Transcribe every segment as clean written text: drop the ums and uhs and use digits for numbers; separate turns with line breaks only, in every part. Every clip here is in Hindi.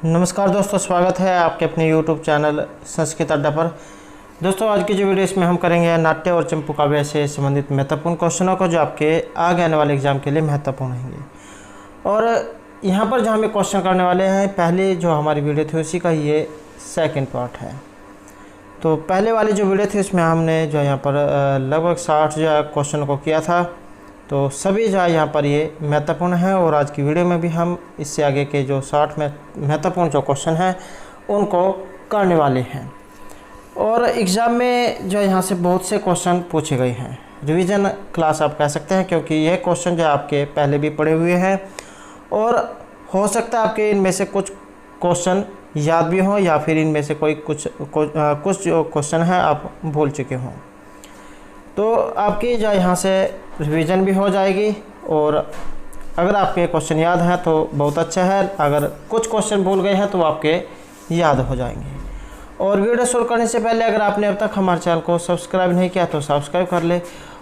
नमस्कार दोस्तों, स्वागत है आपके अपने YouTube चैनल संस्कृत अड्डा पर। दोस्तों, आज की जो वीडियो इसमें हम करेंगे नाट्य और चंपू काव्य से संबंधित महत्वपूर्ण क्वेश्चनों को जो आपके आगे आने वाले एग्जाम के लिए महत्वपूर्ण होंगे। और यहाँ पर जो हम क्वेश्चन करने वाले हैं, पहले जो हमारी वीडियो थी उसी का ये सेकंड पार्ट है। तो पहले वाली जो वीडियो थी उसमें हमने जो यहाँ पर लगभग 60 जो है क्वेश्चन को किया था। तो सभी जो है यहाँ पर ये महत्वपूर्ण है और आज की वीडियो में भी हम इससे आगे के जो 60 में महत्वपूर्ण जो क्वेश्चन हैं उनको करने वाले हैं। और एग्ज़ाम में जो यहाँ से बहुत से क्वेश्चन पूछे गए हैं, रिवीजन क्लास आप कह सकते हैं, क्योंकि यह क्वेश्चन जो आपके पहले भी पढ़े हुए हैं और हो सकता है आपके इनमें से कुछ क्वेश्चन याद भी हों या फिर इनमें से कुछ जो क्वेश्चन हैं आप भूल चुके हों। तो आपकी जो यहाँ से रिवीजन भी हो जाएगी और अगर आपके क्वेश्चन याद हैं तो बहुत अच्छा है, अगर कुछ क्वेश्चन भूल गए हैं तो आपके याद हो जाएंगे। और वीडियो शुरू करने से पहले अगर आपने अब तक हमारे चैनल को सब्सक्राइब नहीं किया तो सब्सक्राइब कर ले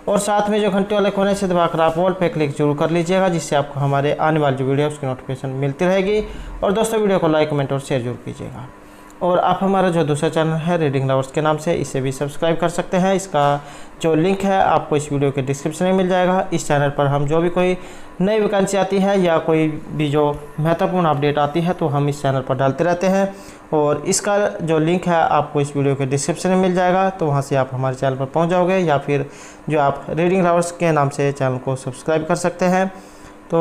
और साथ में जो घंटे वाले कोने से दबाकर आप ऑल पे क्लिक जरूर कर लीजिएगा, जिससे आपको हमारे आने वाली जो वीडियो उसकी नोटिफिकेशन मिलती रहेगी। और दोस्तों, वीडियो को लाइक, कमेंट और शेयर जरूर कीजिएगा। और आप हमारा जो दूसरा चैनल है रीडिंग लवर्स के नाम से, इसे भी सब्सक्राइब कर सकते हैं। इसका जो लिंक है आपको इस वीडियो के डिस्क्रिप्शन में मिल जाएगा। इस चैनल पर हम जो भी कोई नई वैकेंसी आती है या कोई भी जो महत्वपूर्ण अपडेट आती है तो हम इस चैनल पर डालते रहते हैं। और इसका जो लिंक है आपको इस वीडियो के डिस्क्रिप्शन में मिल जाएगा, तो वहाँ से आप हमारे चैनल पर पहुँच जाओगे या फिर जो आप रीडिंग लवर्स के नाम से चैनल को सब्सक्राइब कर सकते हैं तो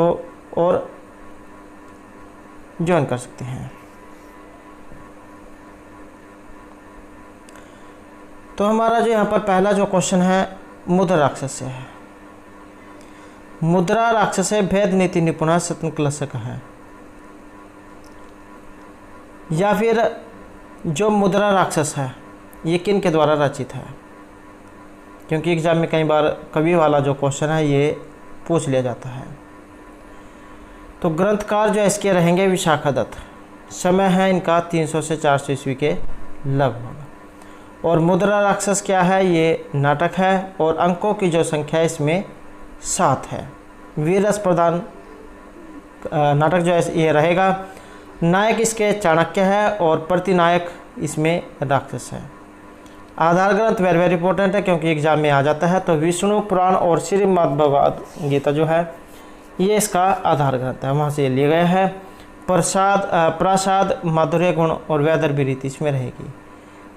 और ज्वाइन कर सकते हैं। तो हमारा जो यहाँ पर पहला जो क्वेश्चन है मुद्रा राक्षस से है। मुद्रा राक्षस है भेद नीति निपुण शतकलशक है, या फिर जो मुद्रा राक्षस है ये किन के द्वारा रचित है, क्योंकि एग्जाम में कई बार कवि वाला जो क्वेश्चन है ये पूछ लिया जाता है। तो ग्रंथकार जो इसके रहेंगे विशाखा दत्त। समय है इनका 300 से 400 ईस्वी के लगभग। और मुद्रा राक्षस क्या है, ये नाटक है और अंकों की जो संख्या इसमें 7 है। वीर रस प्रधान नाटक जो है ये रहेगा। नायक इसके चाणक्य है और प्रतिनायक इसमें राक्षस है। आधार ग्रंथ वेरी वेरी इंपॉर्टेंट है क्योंकि एग्जाम में आ जाता है। तो विष्णु पुराण और श्रीमद् भगवद गीता जो है ये इसका आधार ग्रंथ है, वहाँ से लिए गए हैं। प्रसाद माधुर्य गुण और वैदर्भी भी रीति इसमें रहेगी।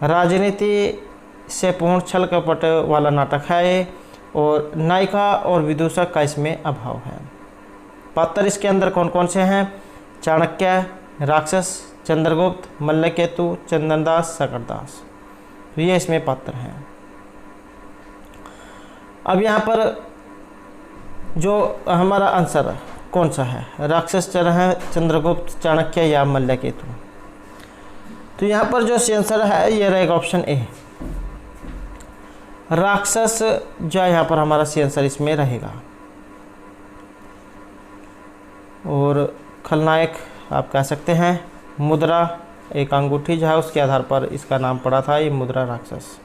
राजनीति से पूर्ण छल कपट वाला नाटक है ये, और नायिका और विदूषक का इसमें अभाव है। पात्र इसके अंदर कौन कौन से हैं? चाणक्य, राक्षस, चंद्रगुप्त, मल्लकेतु, चंदनदास, सकरदास। तो ये इसमें पात्र हैं। अब यहाँ पर जो हमारा आंसर कौन सा है, राक्षस है, चंद्रगुप्त, चाणक्य या मल्लकेतु? तो यहाँ पर जो आंसर है ये रहेगा ऑप्शन ए, राक्षस जो है यहाँ पर हमारा आंसर इसमें रहेगा। और खलनायक आप कह सकते हैं। मुद्रा एक अंगूठी जो है उसके आधार पर इसका नाम पड़ा था, ये मुद्रा राक्षस।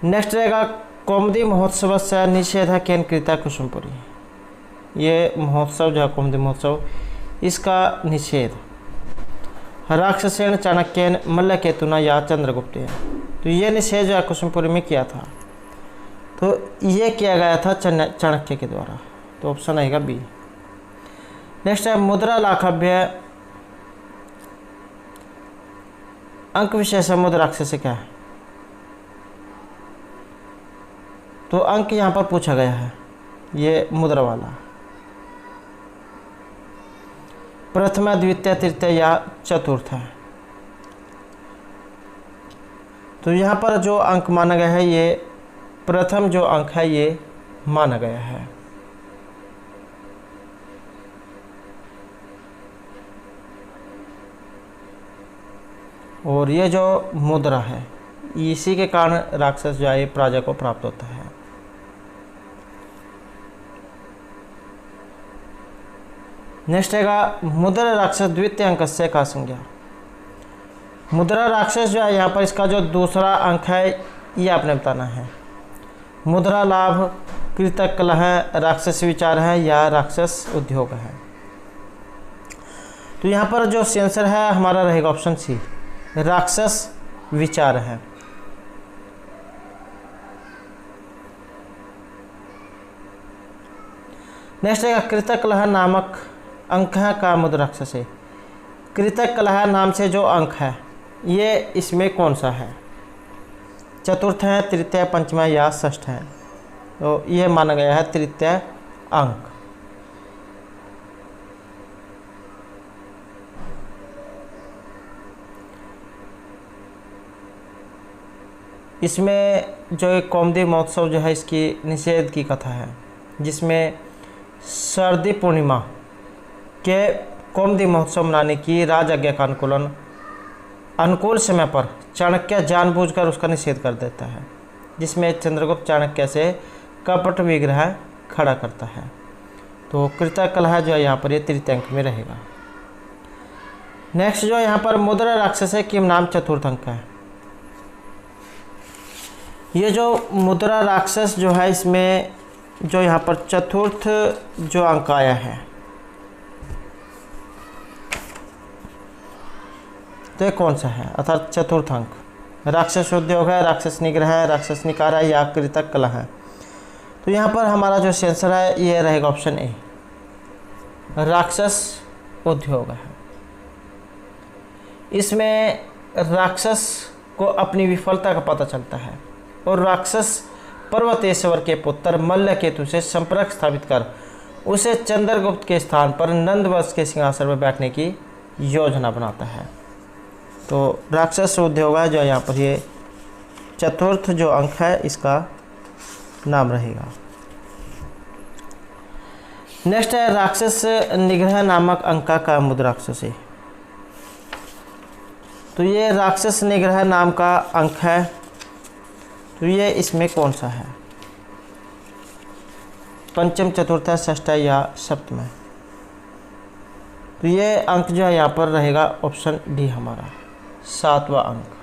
नेक्स्ट रहेगा कौमुदी महोत्सव से निषेध है केन कृता कुसुमपुरी। ये महोत्सव जो है कौमुदी महोत्सव, इसका निषेध राक्षसेन, चाणक्यन, मल्लकेतुना या चंद्रगुप्त। तो ये निषेध जो है कुसुमपुरी में किया था, तो ये किया गया था चाणक्य के द्वारा। तो ऑप्शन आएगा बी। नेक्स्ट है मुद्रा लाखव्य अंक विशेष मुद्रा राक्षस से क्या है? तो अंक यहाँ पर पूछा गया है, ये मुद्रा वाला प्रथम, द्वितीय, तृतीय या चतुर्थ है। तो यहाँ पर जो अंक माना गया है ये प्रथम जो अंक है ये माना गया है। और ये जो मुद्रा है इसी के कारण राक्षस जो है प्रजा को प्राप्त होता है। नेक्स्ट रहेगा मुद्रा राक्षस द्वितीय अंक से का संज्ञा। मुद्रा राक्षस जो है यहाँ पर इसका जो दूसरा अंक है ये आपने बताना है। मुद्रा लाभ, कृतक कलह है, राक्षस विचार है या राक्षस उद्योग है। तो यहाँ पर जो आंसर है हमारा रहेगा ऑप्शन सी, राक्षस विचार है। नेक्स्ट है कृतकलह नामक अंक है का मुद राक्षस है। कृतकलह नाम से जो अंक है ये इसमें कौन सा है? चतुर्थ है, तृतीय, पंचम या षष्ठ है? तो ये माना गया है तृतीय अंक। इसमें जो एक कौमुदी महोत्सव जो है इसकी निषेध की कथा है, जिसमें शारदीय पूर्णिमा के कौमुदी महोत्सव मनाने की राज आज्ञा का अनुकूल समय पर चाणक्य जानबूझकर उसका निषेध कर देता है, जिसमें चंद्रगुप्त चाणक्य से कपट विग्रह खड़ा करता है। तो कृतकलह जो है यहाँ पर ये तृतीय अंक में रहेगा। नेक्स्ट जो यहाँ पर मुद्रा राक्षस है किम नाम चतुर्थ अंक है। ये जो मुद्रा राक्षस जो है इसमें जो यहाँ पर चतुर्थ जो अंक आया है, तो ये कौन सा है? अर्थात चतुर्थ अंक राक्षस उद्योग है, राक्षस निग्रह है, राक्षस निकार है या कृतकलह है? तो यहाँ पर हमारा जो आंसर है ये रहेगा ऑप्शन ए, राक्षस उद्योग है। इसमें राक्षस को अपनी विफलता का पता चलता है और राक्षस पर्वतेश्वर के पुत्र मल्लकेतु से संपर्क स्थापित कर उसे चंद्रगुप्त के स्थान पर नंदवंश के सिंहासन पर बैठने की योजना बनाता है। तो राक्षस उद्योग है जो यहाँ पर ये चतुर्थ जो अंक है इसका नाम रहेगा। नेक्स्ट है राक्षस निग्रह नामक अंक का मुद राक्षस है। तो ये राक्षस निग्रह नाम का अंक है, तो ये इसमें कौन सा है? पंचम, चतुर्थ, षष्ठ या सप्तम? तो ये अंक जो है यहाँ पर रहेगा ऑप्शन डी हमारा, सातवां अंक।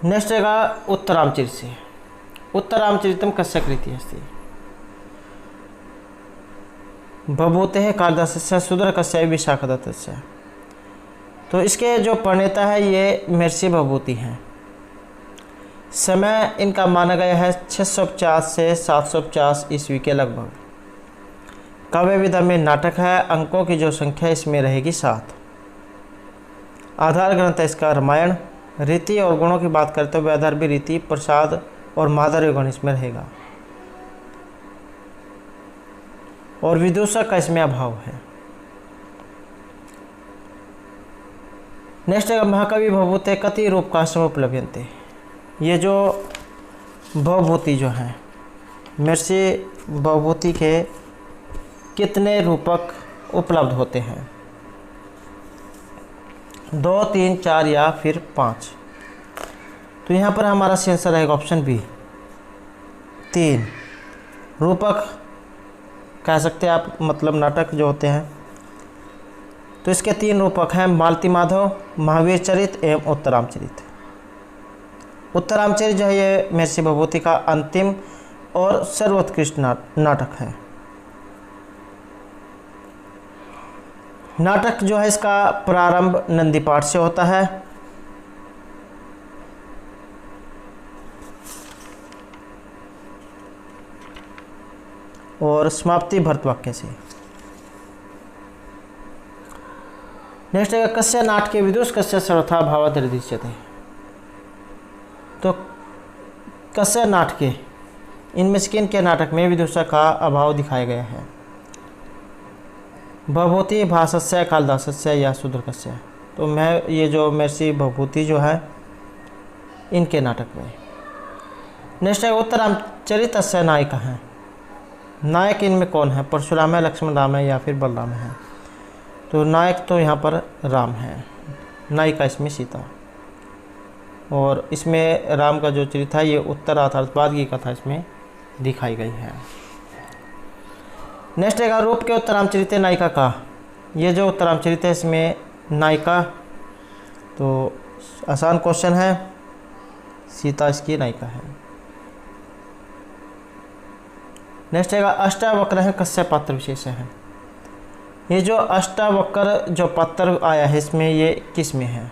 नेक्स्ट रहेगा उत्तरामचरित। उत्तरामचरितम कस्य कृति अस्ति? बभूते कालिदासस्य शूद्रकस्य विशाखदत्तस्य। तो इसके जो प्रणेता है ये महर्षि भभूति हैं। समय इनका माना गया है 650 से 750 ईस्वी के लगभग। काव्य विधा में नाटक है। अंकों की जो संख्या इसमें रहेगी 7। आधार ग्रंथ है इसका रामायण। रीति और गुणों की बात करते हुए आधार भी रीति, प्रसाद और माधुर्य गुण इसमें रहेगा और विदूषक का इसमें अभाव है। नेक्स्ट है महाकवि भवभूते कति रूप का समुपलभ्यन्ते। ये जो भवभूति जो है महर्षि भवभूति के कितने रूपक उपलब्ध होते हैं? 2, 3, 4 या फिर 5? तो यहाँ पर हमारा आंसर रहेगा ऑप्शन बी, 3 रूपक कह सकते हैं आप, मतलब नाटक जो होते हैं। तो इसके 3 रूपक हैं, मालती माधव, महावीर चरित एवं उत्तरामचरित। उत्तरामचरित जो है ये महर्षि भभूति का अंतिम और सर्वोत्कृष्ट नाटक है। नाटक जो है इसका प्रारंभ नंदी पाठ से होता है और समाप्ति भरतवाक्य से। नेक्स्ट है कस्य नाटके विदुष कस्य सर्वथा भावादृश्यते। तो कस्य नाटके, इनमें से किन के नाटक में विदुषा का अभाव दिखाया गया है? भभूति, भासस्य, कालिदासस्य या शूद्रकस्य? तो मैं ये जो महर्षि भभूति जो है इनके नाटक में। नेक्स्ट है उत्तरामचरितस्य नायिका हैं। नायक इनमें कौन है? परशुराम है, लक्ष्मण राम है या फिर बलराम है? तो नायक तो यहाँ पर राम है, नायिका इसमें सीता। और इसमें राम का जो चरित्र है ये उत्तर अर्थात बाद की कथा इसमें दिखाई गई है। नेक्स्ट है रूप के उत्तरामचरित नायिका का। ये जो उत्तरामचरित है इसमें नायिका, तो आसान क्वेश्चन है, सीता इसकी नायिका है। नेक्स्ट है अष्टावक्र है कस्य पात्र विशेष है। ये जो अष्टावक्र जो पात्र आया है इसमें ये किस में है।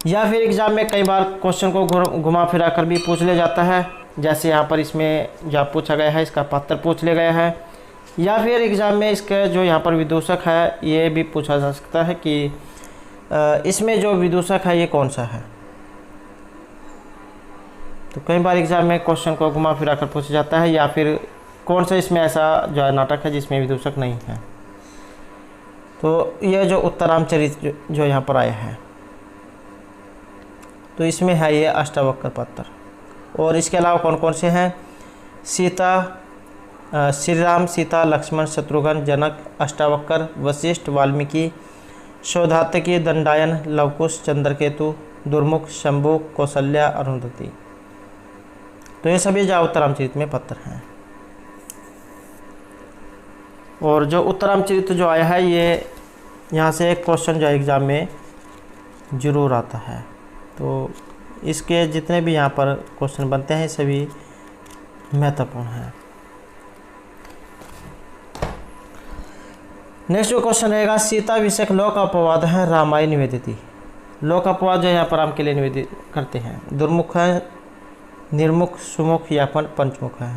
या फिर एग्जाम में कई बार क्वेश्चन को घुमा फिरा कर भी पूछ लिया जाता है, जैसे यहाँ पर इसमें जो पूछा गया है इसका पात्र पूछ लिया गया है। या फिर एग्ज़ाम में इसका जो यहाँ पर विदूषक है ये भी पूछा जा सकता है कि इसमें जो विदूषक है ये कौन सा है। तो कई बार एग्ज़ाम में क्वेश्चन को घुमा फिरा कर पूछा जाता है, या फिर कौन सा इसमें ऐसा जो है नाटक है जिसमें विदूषक नहीं है। तो यह जो उत्तरामचरित जो यहाँ पर आया है तो इसमें है ये अष्टावक्र पात्र। और इसके अलावा कौन कौन से हैं, श्री राम, सीता, लक्ष्मण, शत्रुघ्न, जनक, अष्टावक्र, वशिष्ठ, वाल्मीकि, सौधात्की, दंडायन, लवकुश, चंद्रकेतु, दुर्मुख, शंभु, कौशल्या, अरुंधति। तो ये सभी जो उत्तरामचरित में पत्र हैं। और जो उत्तरामचरित जो आया है ये यहाँ से एक क्वेश्चन जो एग्ज़ाम में ज़रूर आता है। तो इसके जितने भी यहाँ पर क्वेश्चन बनते हैं सभी महत्वपूर्ण हैं। नेक्स्ट जो क्वेश्चन रहेगा सीता विषयक लोक अपवाद है रामायण निवेदिती। लोक अपवाद जो यहाँ पर राम के लिए निवेदित करते हैं, दुर्मुख है, निर्मुख, सुमुख या पंचमुख है।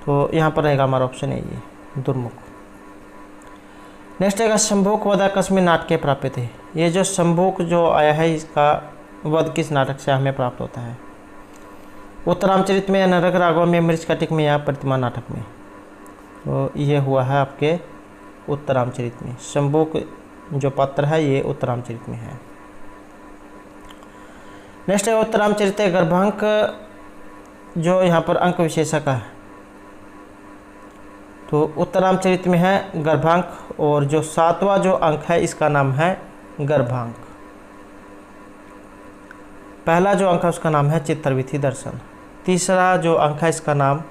तो यहाँ पर रहेगा हमारा ऑप्शन है ये दुर्मुख। नेक्स्ट रहेगा शंभुक वध कस्मिन् नाटके प्राप्त थे। ये जो शंभुक जो आया है इसका वध किस नाटक से हमें प्राप्त होता है। उत्तरामचरित में, नरक राघव में, मृच्छकटिक में या प्रतिमा नाटक में। तो ये हुआ है आपके उत्तरामचरित में। शंभुक जो पात्र है ये उत्तरामचरित में है। नेक्स्ट है उत्तरामचरित गर्भांक जो यहाँ पर अंक विशेषक है। तो उत्तरामचरित में है गर्भांक, और जो 7वां जो अंक है इसका नाम है गर्भांक। पहला जो अंक है उसका नाम है चित्रविधि दर्शन। तीसरा जो अंक है इसका नाम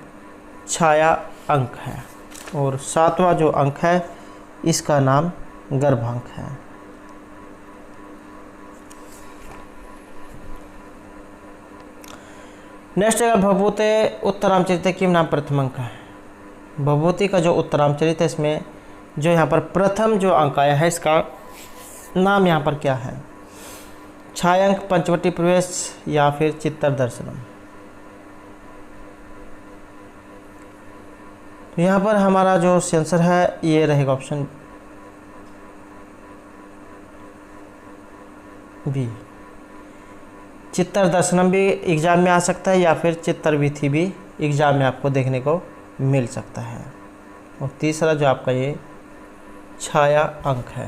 छाया अंक है, और 7वां जो अंक है इसका नाम गर्भांक है। नेक्स्ट है भभूते उत्तरामचरित किम नाम प्रथम अंक है। भभूति का जो उत्तरामचरित है इसमें जो यहाँ पर प्रथम जो अंक आया है इसका नाम यहाँ पर क्या है। छायांक, पंचवटी प्रवेश या फिर चित्तर दर्शनम। तो यहाँ पर हमारा जो आंसर है ये रहेगा ऑप्शन बी। चित्तर दर्शनम भी एग्जाम में आ सकता है, या फिर चित्रविधि भी एग्जाम में आपको देखने को मिल सकता है। और तीसरा जो आपका ये छाया अंक है।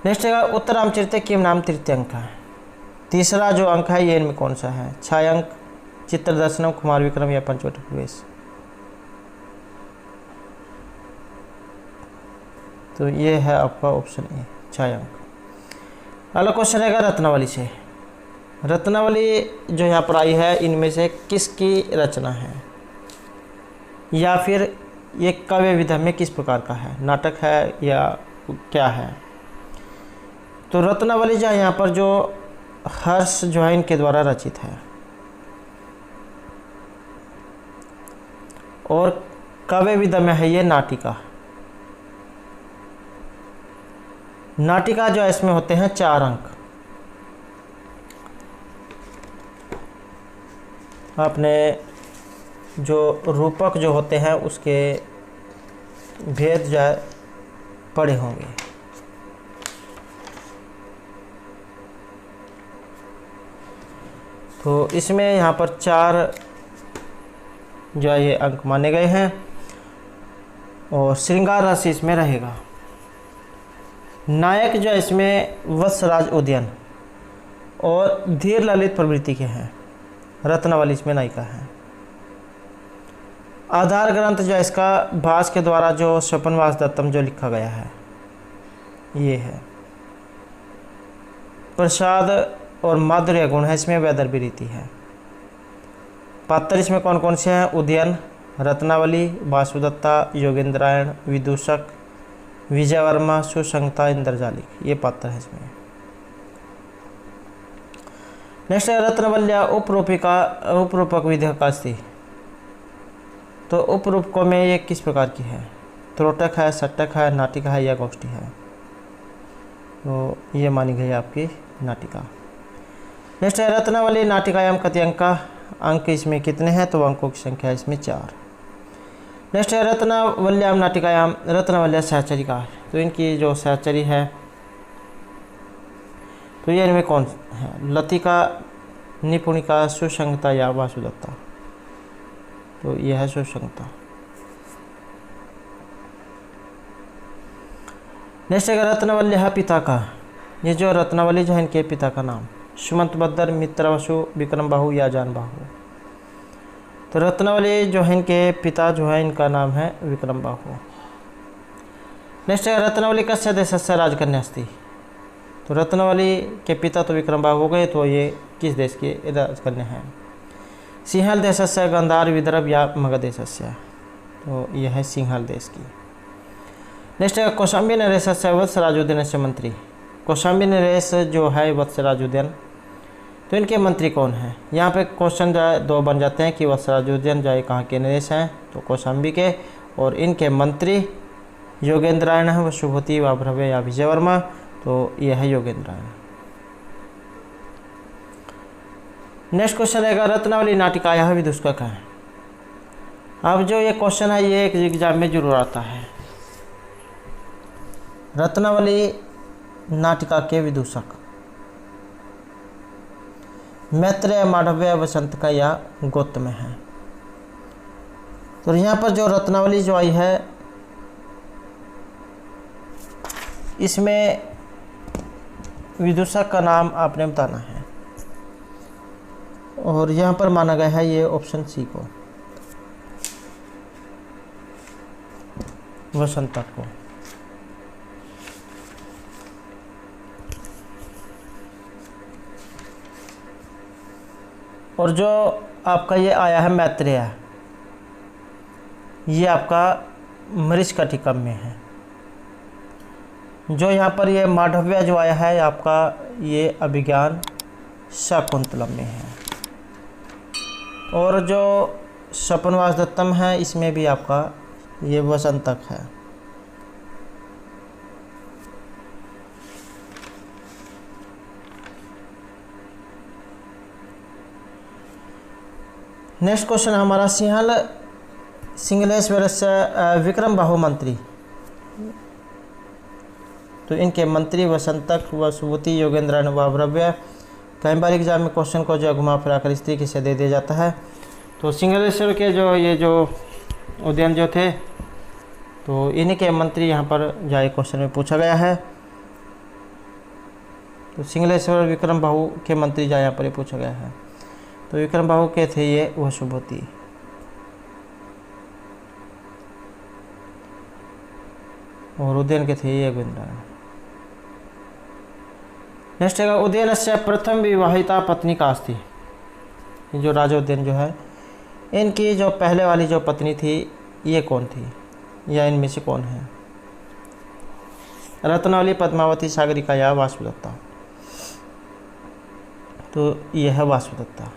नेक्स्ट है उत्तरामचरित किम नाम तृतीय अंक है। तीसरा जो अंक है ये इनमें कौन सा है। छायांक, चित्र दर्शनम, कुमार विक्रम या पंचवटी प्रवेश। तो ये है आपका ऑप्शन ए छायांक। अगला क्वेश्चन रहेगा रत्नावली से। रत्नावली जो यहाँ पर आई है इनमें से किसकी रचना है, या फिर ये काव्य विधा में किस प्रकार का है, नाटक है या क्या है। तो रत्नावली जो है यहाँ पर जो हर्ष जो है इनके द्वारा रचित है, और काव्य विधा में है ये नाटिका। नाटिका जो है इसमें होते हैं 4 अंक। आपने जो रूपक जो होते हैं उसके भेद जो है पढ़े होंगे। तो इसमें यहाँ पर 4 जो है ये अंक माने गए हैं, और श्रृंगार रस इसमें रहेगा। नायक जो है इसमें वत्सराज उदयन और धीर ललित प्रवृत्ति के हैं। रत्नावली इसमें नायिका है। आधार ग्रंथ जो है इसका भास के द्वारा जो स्वपनवास दत्तम जो लिखा गया है ये है। प्रसाद और माधुर्य गुण है इसमें, वैदर्भी रीति है। पात्र इसमें कौन कौन से हैं। उदयन, रत्नावली, वासुदत्ता, योगेंद्रायण, विदूषक, विजय वर्मा, सुसंगता, इंद्रजालिक, ये पात्र है इसमें। नेक्स्ट है रत्नवल्या उपरूपक विधेयक का स्थिति। तो उपरूपकों में ये किस प्रकार की है? त्रोटक है, सट्टक है, नाटिका है या गोष्ठी है? तो ये मानी गई आपकी नाटिका। नेक्स्ट है रत्नावली नाटिकायाम कति अंक इसमें कितने हैं? तो अंकों की संख्या इसमें 4। नेक्स्ट है रत्नावल्याम नाटिकायाम रत्नावल्या सहचरी का। तो इनकी जो सहचरी है तो ये इनमें कौन है? लतिका, निपुणिका, सुसंगता या वासुदत्ता? तो यह है सुसंगता। नेक्स्ट है रत्नावल्य पिता का। ये जो रत्नावली जो है इनके पिता का नाम? सुमंत बद्दर, मित्रवसु, विक्रम बाहु या जान बाहु? तो रत्नावली जो है इनके पिता जो है इनका नाम है विक्रम बाहु। नेक्स्ट है रत्नावली कस्य देशस्य राजकन्या अस्ति। तो रत्नावली के पिता तो विक्रम बाहु हो गए, तो ये किस देश के राजकन्या हैं? सिंहल देशस्य, गांधार, विदर्भ या मगध देशस्य? तो यह है सिंहल देश की। नेक्स्ट है कौशाम्बी नरेशस्य वत्सराजोद्यन से मंत्री। कौशाम्बी नरेश जो है वत्सराजोद्यन, तो इनके मंत्री कौन हैं? यहाँ पे क्वेश्चन दो बन जाते हैं कि वत्सराजोद्यन जो कहाँ के नरेश हैं? तो कौशाम्बी के। और इनके मंत्री योगेंद्रायण है, वसुभूति, वाभ्रव्य या विजय वर्मा? तो यह है योगेंद्रायण। नेक्स्ट क्वेश्चन रहेगा रत्नावली नाटिका यह विदूषक है। अब जो ये क्वेश्चन है ये एक एग्जाम में जरूर आता है। रत्नावली नाटिका के विदूषक मैत्रेय, मांडव्य, वसंत का या गौतम है? तो यहाँ पर जो रत्नावली जो आई है इसमें विदूषक का नाम आपने बताना है, और यहाँ पर माना गया है ये ऑप्शन सी को, वसंतक को। और जो आपका ये आया है मैत्रेय, ये आपका मृच्छकटिकम में है। जो यहाँ पर ये मांडव्य जो आया है आपका ये अभिज्ञान शाकुंतलम में है। और जो स्वपनवास दत्तम है इसमें भी आपका ये वसंतक है। नेक्स्ट क्वेश्चन हमारा सिंहलेश्वर से विक्रम बाहु मंत्री। तो इनके मंत्री वसंतक, वसुभूति, योगेंद्रायण, वाभ्रव्य। कई बार एग्जाम में क्वेश्चन को जो घुमा फिरा कर इस तरीके से दे दिया जाता है। तो सिंहलेश्वर के जो उद्यान जो थे तो इन्हीं के मंत्री यहाँ पर जाए क्वेश्चन में पूछा गया है। तो सिंहलेश्वर विक्रम बाहु के मंत्री जाए यहाँ पर पूछा गया है। तो विक्रम बाहु के थे ये वसुभूति। और उदयन के थे ये योगेंद्रायण। नेक्स्ट है उदयन से प्रथम विवाहिता पत्नी का अस्ति। जो राजा उदयन जो है इनकी जो पहले वाली जो पत्नी थी ये कौन थी या इनमें से कौन है? रत्नावली, पद्मावती, सागरिका या वासुदत्ता? तो यह है वासुदत्ता।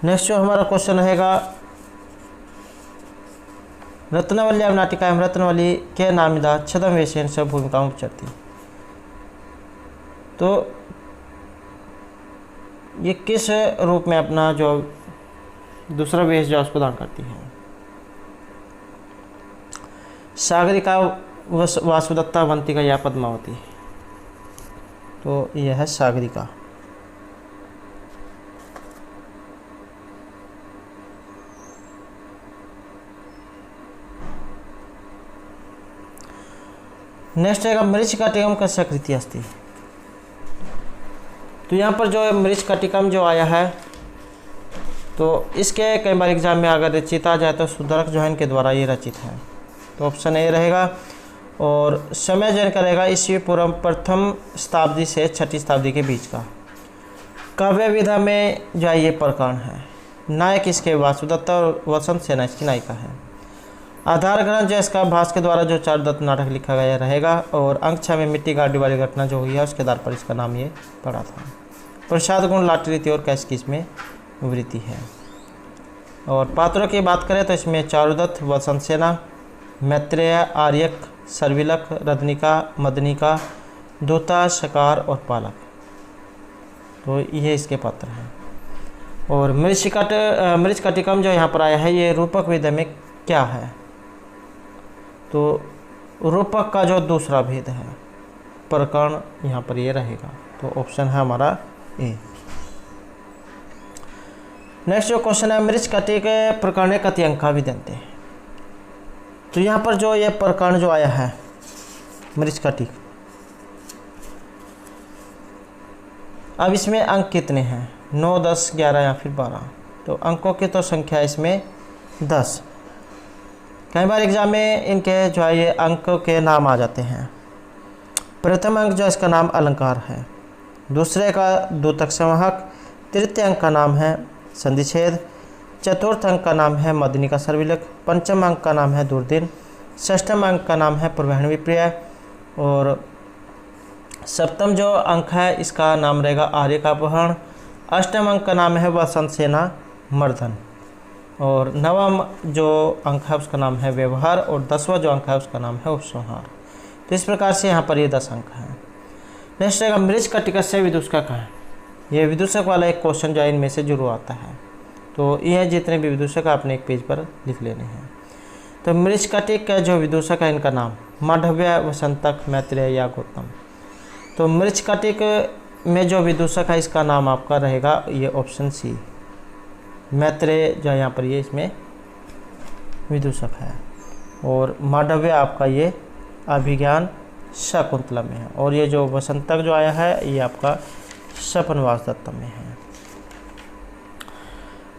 नेक्स्ट जो हमारा क्वेश्चन रहेगा रत्नावल्याम नाटिकायाम रत्नावली के नामिदा छदम वेशेन से भूमिका उपचरती। तो ये किस रूप में अपना जो दूसरा वेश जो उसको दान करती है? सागरिका, वासुदत्ता, अवंतिका या पद्मावती? तो यह है सागरिका। नेक्स्ट है मृच्छकटिकम कस्य कृति अस्ति। तो यहाँ पर जो मृच्छकटिकम जो आया है तो इसके कई बार एग्जाम में अगर रचित आ जाए तो सुदर्क जो है इनके द्वारा ये रचित है। तो ऑप्शन ए रहेगा। और समय जन करेगा ईस्वी पूर्व प्रथम शताब्दी से छठी शताब्दी के बीच का। काव्य विधा में जो है ये प्रकरण है। नायक इसके वासुदत्त और वसंत सेना इसकी नायिका है। आधार ग्रंथ जो इसका भास के द्वारा जो चारुदत्त नाटक लिखा गया रहेगा। और अंक 6 में मिट्टी गाड़ी वाली घटना जो हुई है उसके आधार पर इसका नाम ये पड़ा था। प्रसाद गुण लाठी रीति और कैश की इसमें वृत्ति है। और पात्रों की बात करें तो इसमें चारुदत्त, वसंत सेना, मैत्रेय, आर्यक, सर्विलक, रत्निका, मदनिका, दूता, शकार और पालक, तो ये इसके पात्र हैं। और मृच्छकटिकम जो यहाँ पर आया है ये रूपक विधा में क्या है, तो रूपक का जो दूसरा भेद है प्रकरण यहाँ पर ये रहेगा। तो ऑप्शन है हमारा ए। नेक्स्ट जो क्वेश्चन है, मृच्छकटिक प्रकरण कति अंका विद्यन्ते। तो यहाँ पर जो ये प्रकरण जो आया है मृच्छकटिक, अब इसमें अंक कितने हैं, 9, 10, 11 या फिर 12। तो अंकों की तो संख्या इसमें 10। कई बार एग्जाम में इनके जो है ये अंक के नाम आ जाते हैं। प्रथम अंक जो इसका नाम अलंकार है, दूसरे का द्योतक संवाहक, तृतीय अंक का नाम है संधिछेद, चतुर्थ अंक का नाम है मदनी का सर्विलक, पंचम अंक का नाम है दूरदीन, षष्ठम अंक का नाम है प्रवहन विपर्य और सप्तम जो अंक है इसका नाम रहेगा आर्य का अपहरण, अष्टम अंक का नाम है वसंत सेना मर्दन और नवम जो अंक है उसका नाम है व्यवहार और 10वां जो अंक है उसका नाम है उपसंहार। तो इस प्रकार से यहाँ पर ये 10 अंक हैं। नेक्स्ट रहेगा मृच्छकटिकस्य विदूषक है। ये विदूषक वाला एक क्वेश्चन जो इनमें से जरूर आता है। तो ये जितने भी विदूषक आपने एक पेज पर लिख लेने हैं। तो मृच्छकटिक का जो विदूषक है इनका नाम मांडव्य, वसंतक, मैत्रेय या गौतम। तो मृच्छकटिक में जो विदूषक है इसका नाम आपका रहेगा ये ऑप्शन सी, मैत्रेय जो यहाँ पर ये इसमें विदूषक है और मांडव्य आपका ये अभिज्ञान शकुंतला में है और ये जो वसंतक जो आया है ये आपका सपनवास दत्त में है।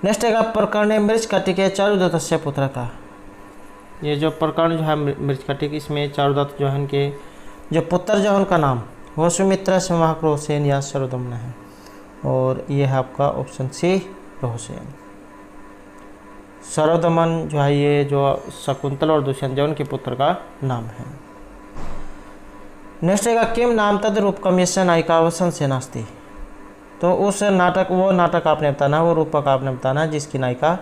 नेक्स्ट है प्रकरण मृच्छकटिक चारुदत्तस्य पुत्र का। ये जो प्रकरण जो है मृच्छकटिक इसमें चारुदत्त जो है इनके जो पुत्र जो है उनका नाम वसुमित्रा, संवाहक रोहसेन या सर्वदमन है और ये है आपका ऑप्शन सी रोहसेन। सर्वदमन जो है ये जो शकुंतल और दुष्यंत जो उनके पुत्र का नाम है। नेक्स्ट है किम नाम तद रूपकम यस्य नायिका वसंत सेना अस्ति। तो उस नाटक वो नाटक आपने बताना, वो रूपक आपने बताना जिसकी नायिका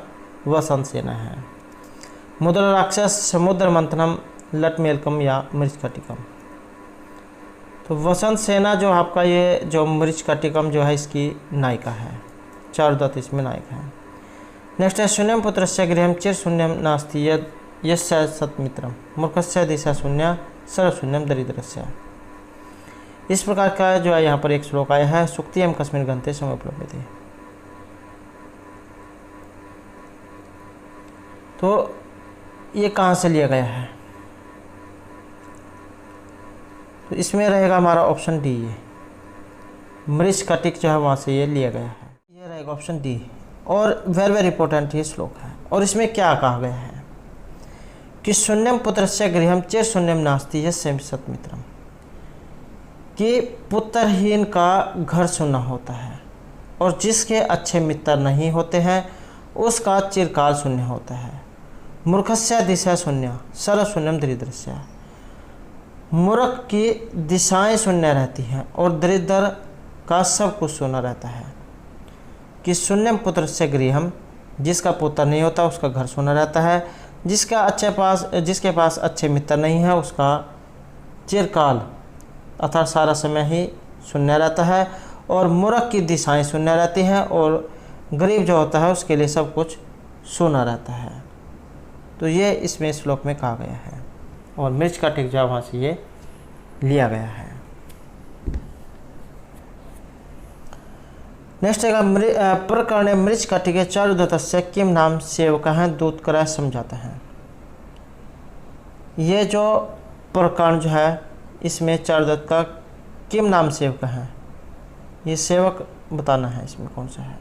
वसंत सेना है। मुद्रा राक्षस, समुद्र मंथनम, लटमेलकम या मृच्छकटिकम। तो वसंत सेना जो आपका ये जो मृच्छकटिकम जो है इसकी नायिका है, चारुदत्त इसमें नायिका है। नेक्स्ट है शून्यम पुत्रस्य गृहम चिर शून्यम नास्ति यस्य सतमित्रम, मूर्खस्य दिशा शून्य सर्वशून्यम दरिद्रस्य। इस प्रकार का जो है यहाँ पर एक श्लोक आया है, सुक्ति एवं कस्मिन ग्रंथे समुपलभ्यते। तो ये कहाँ से लिया गया है, तो इसमें रहेगा हमारा ऑप्शन डी, ये मृच्छकटिक जो है वहाँ से ये लिया गया है, ये रहेगा ऑप्शन डी। और वेरी वेरी इंपॉर्टेंट ये श्लोक है और इसमें क्या कहा गया है कि शून्यम पुत्रस्य गृहम चेर शून्यम नास्ति यस्य सतमित्रम, कि पुत्रहीन का घर शून्य होता है और जिसके अच्छे मित्र नहीं होते हैं उसका चिरकाल शून्य होता है। मूर्खस्य दिशा शून्य सर्वशून्यम दरिद्रस्य, मूर्ख की दिशाएं शून्य रहती हैं और दरिद्र का सब कुछ शून्य रहता है। कि शून्यम पुत्रस्य गृहम, जिसका पुत्र नहीं होता उसका घर शून्य रहता है, जिसके पास अच्छे मित्र नहीं है उसका चिरकाल अर्थात सारा समय ही शून्य रहता है और मूर्ख की दिशाएं शून्य रहती हैं और गरीब जो होता है उसके लिए सब कुछ शून्य रहता है। तो ये इसमें श्लोक में कहा गया है और मृच्छकटिक जो वहाँ से ये लिया गया है। नेक्स्ट है प्रकरण मृच्छकटिके चारुदत्तस्य किम नाम सेवकः दूतकरः समझाता है। ये जो प्रकरण जो है इसमें चारुदत्त का किम नाम सेवक है, ये सेवक बताना है इसमें कौन सा है।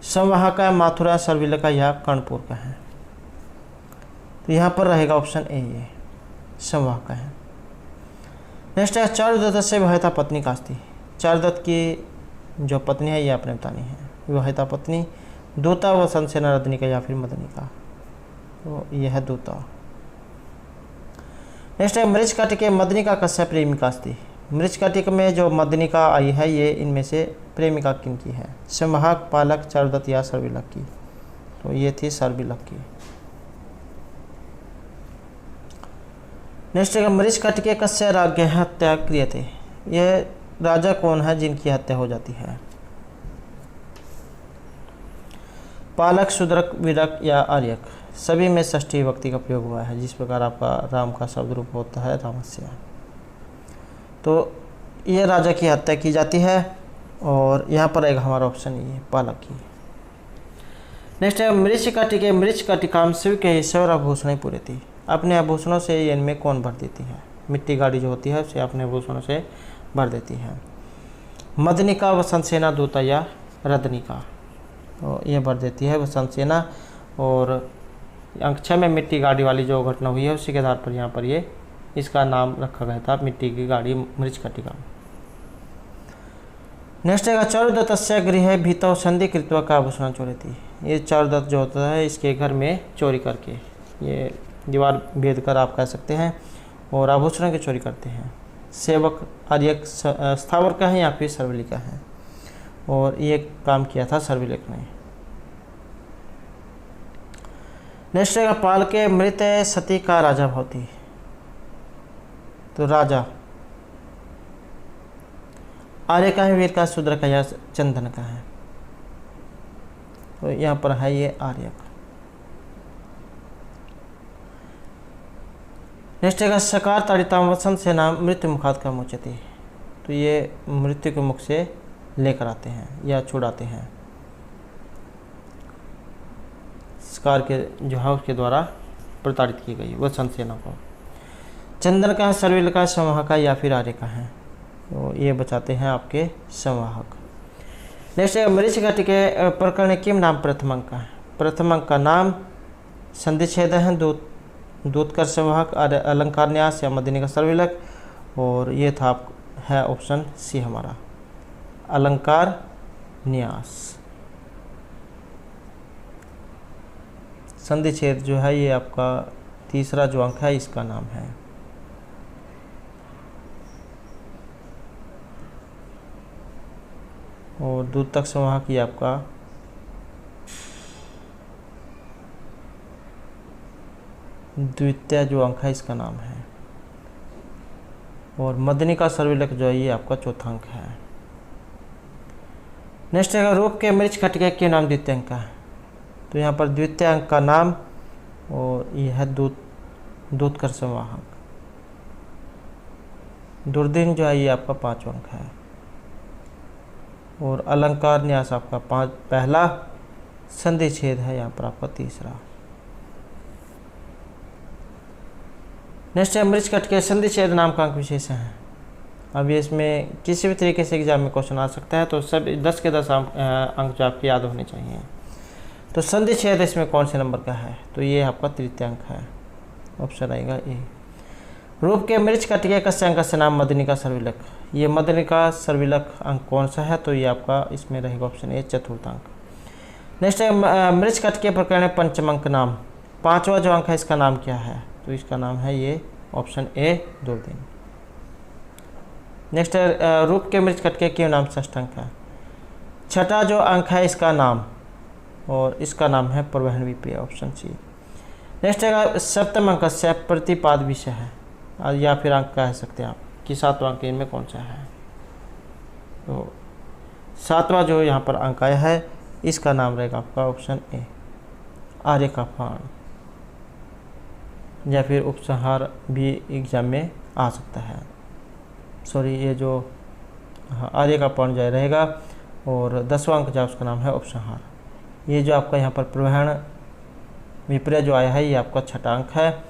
संवाहक, माथुरा, सर्विलका या कर्णपुर का है। तो यहाँ पर रहेगा ऑप्शन ए, ये संवाहक है। नेक्स्ट है चारुदत्त से विवाहिता पत्नी कास्ती। चारुदत्त की जो पत्नी है ये आपने बतानी है। विवाहिता पत्नी दूता, वसंत सेना, रदनिका या फिर मदनिका। तो यह है दूता। नेक्स्ट है मृच्छकटिके मदनिका कश्यप प्रेमिका अस्ति। मृच्छकटिक में जो मदनिका आई है ये इनमें से प्रेमिका किनकी है? संवाहक, पालक, चारुदत्त या सर्विलक की। तो ये थी सर्विलक की। नेक्स्ट है मृच्छकटिके कस्य राज्ञ हत्या क्रियते। ये राजा कौन है जिनकी हत्या हो जाती है? पालक, शूद्रक, वीरक या आर्यक। सभी में षष्ठी विभक्ति का प्रयोग हुआ है, जिस प्रकार आपका राम का शब्द रूप होता है रामस्य। तो ये राजा की हत्या की जाती है और यहाँ पर एक हमारा ऑप्शन ये पालक की। नेक्स्ट है मृच्छकटिके मृच्छकटिकाम शिव के ईश्वर आभूषण पूरी थी। अपने आभूषणों से ये इनमें कौन भर देती है? मिट्टी गाड़ी जो होती है उसे अपने आभूषणों से भर देती है। मदनिका, वसंत सेना, दूता या रदनिका। तो ये भर देती है वसंत सेना। और अंक 6 में मिट्टी गाड़ी वाली जो घटना हुई है उसी के आधार पर यहाँ पर ये इसका नाम रखा गया था, मिट्टी की गाड़ी मृच्छकटिका। नेक्स्ट है चारुदत्तस्य गृह भीतौ संधि कृत्वा का आभूषण चोरी थी। ये चारुदत्त जो होता है इसके घर में चोरी करके, ये दीवार भेद कर आप कह सकते हैं, और आभूषण की चोरी करते हैं। सेवक आर्यक स्थावर का है या फिर सर्विलिक का है, और ये काम किया था सर्विलिक ने। नेक्स्ट है पाल के मृत सती का राजा भवती। तो राजा आर्य का है, वीर का, शूद्र का या चंदन का है। तो यहाँ पर है ये आर्यक। नेक्स्ट है सकार ताड़िताम वसंत से नाम मृत्यु मुखात का मोचती। तो ये मृत्यु के मुख से लेकर आते हैं या छुड़ाते हैं। सकार के जो है उसके द्वारा प्रताड़ित की गई वसंत सेना को। चंदन का है, सर्विल का, संवाहक का या फिर आर्य का है। तो ये बचाते हैं आपके संवाहक। नेक्स्ट है मृच्छकटिके प्रकरण किम नाम प्रथम अंक का है। प्रथम अंक का नाम संधिच्छेद है, दूतकर संवाहक, अलंकार न्यास या मदनिका सर्विलक। और ये था है ऑप्शन सी हमारा अलंकार न्यास। संधिच्छेद जो है ये आपका तीसरा जो अंक है इसका नाम है। और दूतक संवाहक ये आपका द्वितीय जो अंक है इसका नाम है। और मदनिका सर्विलक जो है ये आपका चौथा अंक है। नेक्स्ट है रूप के मृच्छकटिके के नाम द्वितीय अंक का है। तो यहाँ पर द्वितीय अंक का नाम और यह है दूतकर संवाहक। दुर्दिन जो है ये आपका 5वां अंक है। और अलंकार न्यास आपका पहला, संधि छेद है यहाँ पर आपका तीसरा। नेक्स्ट है मृच्छकटिके संधि छेद नाम का अंक विशेष है। अब ये इसमें किसी भी तरीके से एग्जाम में क्वेश्चन आ सकता है, तो सब 10 के 10 अंक जो आपके याद होने चाहिए। तो संधि छेद इसमें कौन से नंबर का है? तो ये आपका तृतीय अंक है, ऑप्शन आएगा ए। रूप के मृच्छकटिके कस्य अंक से नाम मदनिका सर्विलक। ये मदनिका सर्विलक अंक कौन सा है? तो ये आपका इसमें रहेगा ऑप्शन ए, चतुर्थ अंक। नेक्स्ट है मृच्छकटिके प्रकरण पंचम अंक नाम। 5वां जो अंक है इसका नाम क्या है? तो इसका नाम है ये ऑप्शन ए, दुर्दिन। नेक्स्ट है रूप के मृच्छकटिके के नाम षष्ठ अंक है। 6ठा जो अंक है इसका नाम, और इसका नाम है प्रवहन विप्रिय, ऑप्शन सी। नेक्स्ट है सप्तम अंक से प्रतिपाद विषय है, या फिर अंक कह सकते हैं आप कि 7वां अंक इनमें कौन सा है। तो 7वां जो यहाँ पर अंक आया है इसका नाम रहेगा आपका ऑप्शन ए, आर्य का फाण, या फिर उपसंहार भी एग्जाम में आ सकता है। सॉरी, ये जो आर्य का फाण जो रहेगा, और 10वां अंक जो उसका नाम है उपसंहार। ये जो आपका यहाँ पर प्रवहन विपर्य जो आया है ये आपका 6ठा अंक है।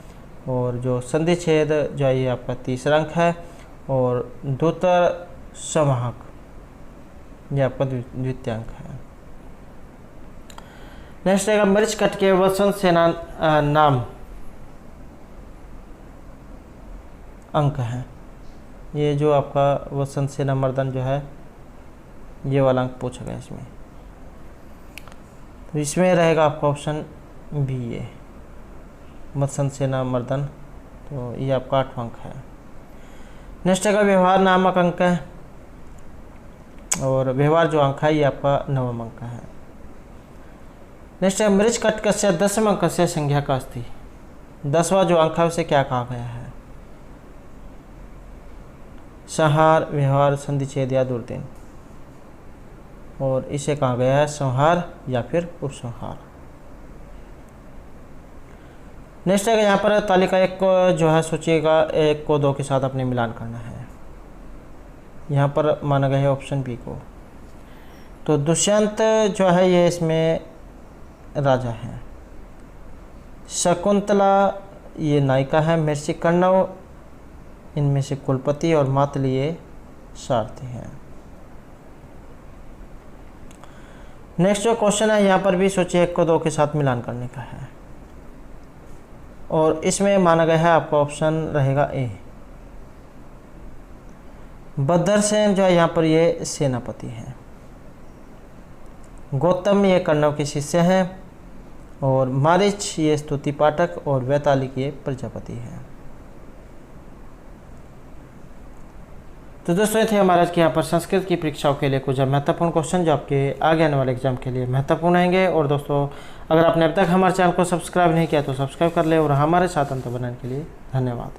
और जो संधि छेद जो है ये आपका तीसरा अंक है। और दूतर संवाहक ये आपका द्वितीय अंक है। नेक्स्ट रहेगा मृच्छकटिके वसंत सेना नाम अंक हैं। ये जो आपका वसंत सेना मर्दन जो है ये वाला अंक पूछा गया इसमें, तो इसमें रहेगा आपका ऑप्शन बी, ये वसंत सेना मर्दन, तो ये आपका 8वां अंक है। नेक्स्ट का व्यवहार नामक अंक है, और व्यवहार जो अंक है ये आपका 9वां अंक है। नेक्स्ट है मृच कटकस्य 10वें अंक से संज्ञा का अस्ति, 10वां जो अंक है उसे क्या कहा गया है? संहार, व्यवहार, संधिच्छेद या दुर्दिन, और इसे कहा गया है संहार या फिर उपसंहार। नेक्स्ट है यहाँ पर तालिका 1 को जो है सोचिएगा 1 को 2 के साथ अपने मिलान करना है। यहाँ पर माना गया है ऑप्शन बी को। तो दुष्यंत जो है ये इसमें राजा है, शकुंतला ये नायिका है, महर्षि कण्व इनमें से कुलपति, और मातली ये सारथी हैं। नेक्स्ट जो क्वेश्चन है यहाँ पर भी सोचिए 1 को 2 के साथ मिलान करने का है, और इसमें माना गया है आपका ऑप्शन रहेगा ए, भद्रसेन जो है यहाँ पर ये सेनापति हैं, गौतम ये कण्व के शिष्य हैं, और मारीच ये स्तुति पाठक, और वैतालिक ये प्रजापति हैं। तो दोस्तों ये थे हमारे आज के यहाँ पर संस्कृत की परीक्षाओं के लिए कुछ महत्वपूर्ण क्वेश्चन जो आपके आगे आने वाले एग्जाम के लिए महत्वपूर्ण रहेंगे। और दोस्तों अगर आपने अब तक हमारे चैनल को सब्सक्राइब नहीं किया तो सब्सक्राइब कर ले, और हमारे साथ अंत बनाने के लिए धन्यवाद।